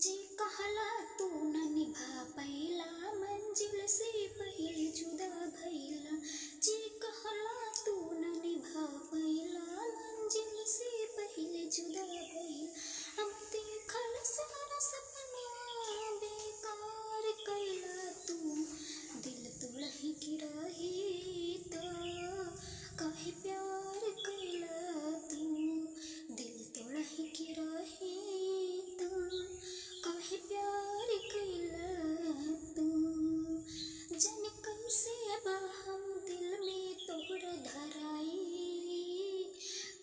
जे कहला तू न निभा पैला, मंजिल से पहले जुदा भइला। जे कहला तू न निभा पैला, मंजिल से पहले जुदा भइला। अब देखल सारा सपना बेकार कैला तू, दिल तोड़ही के रही त काहे प्यार कैला तू, दिल तोड़ही के रही त काहे प्यार कैला तू। जन कैसे बा हम दिल में तोहरा धराई,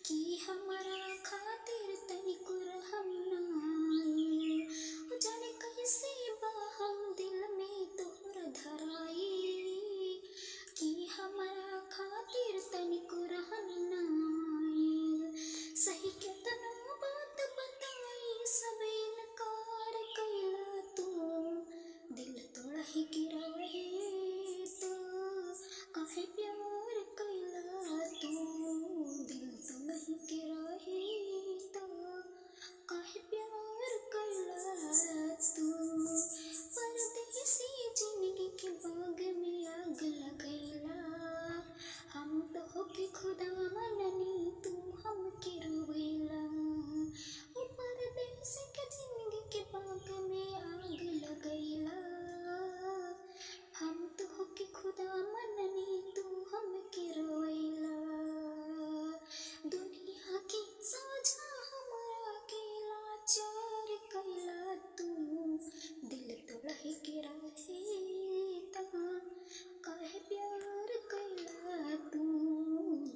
कि हमारा खातिर तनिको रहम नाई। जन कैसे बा हम दिल में तोहरा धराई, कि हमारा खातिर तनिको रहम नाई। सही केतनो बात बताई सब इनकार कैला तू, दिल तोड़ही के रहे तो काहे प्यार कैला तू, दिल तोड़ही के रहे तो काहे प्यार कैला तू। परदेसी जिंदगी के बाग में आग लगैला, हम तोहके खुदा मननी तू हमके रोवेला। परदेसी के जिंदगी के बाग में आग लगैला, हम तोहके खुदा मननी तू हमके रोवेला। दुनिया की सोचा हमरा के लाचार कैला तू, दिल तोड़ही के रहे त काहे प्यार कैला तू,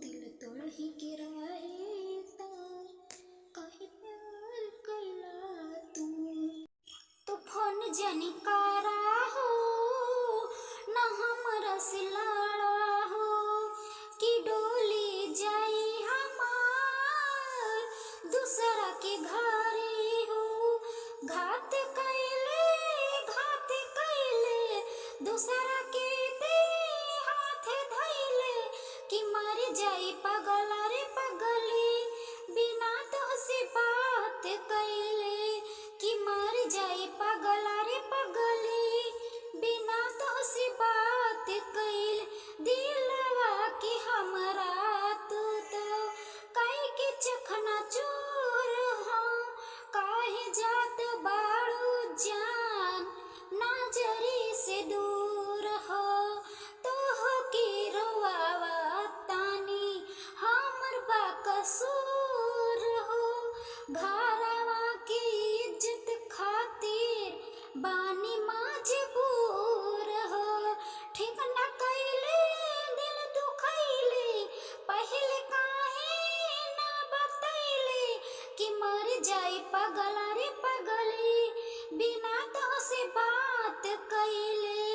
दिल तोड़ही के रहे त काहे प्यार कैला तू। तूफान जनी कारा हो ना हमरा से लड़ा हो, कि डोली जाई हमार दूसरा के घरे हो। घात कैले दूसरा के दे हाथ धैले, कि मर जाई पगल रे पगली बिना तोहसे बात कैले, कि मर जाई पगल रे पगली बिना तोहसे बात कैले। दिलवा के हमरा तू तो काहे के चखना चोर हो, काहे जात बाड़ू जान नजरी से दूर हो। तोहके रोवावा तानी हमर बा कसूर हो, घरवा की इज्जत खातिर बानी मजबूर हो। ठीक न कैले दिल दुखैले, पहले काहे ना बतैले, कि मर जाई पगल रे पगली बिना तोहसे बात कैले,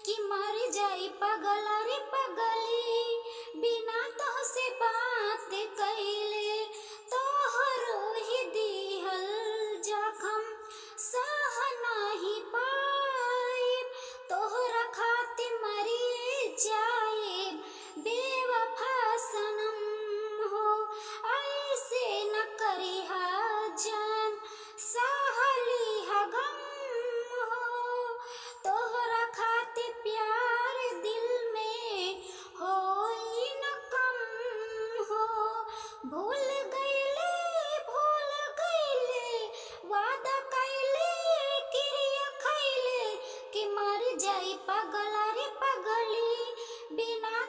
कि मर जाई पगल रे पगली बिना तोहसे बात कैले। तोहरो ही दिहल जखम सह नाही पाइब, तोहरा खातिर मरी जाइब बेवफा सनम हो। ऐसे न करिहा जान सहलिहा गम हो, तोहरा खातिर प्यार दिल में होई न कम हो। भूल गईले वादा कैले क्रिया खैले, कि मर जाई पगल रे पगली बिना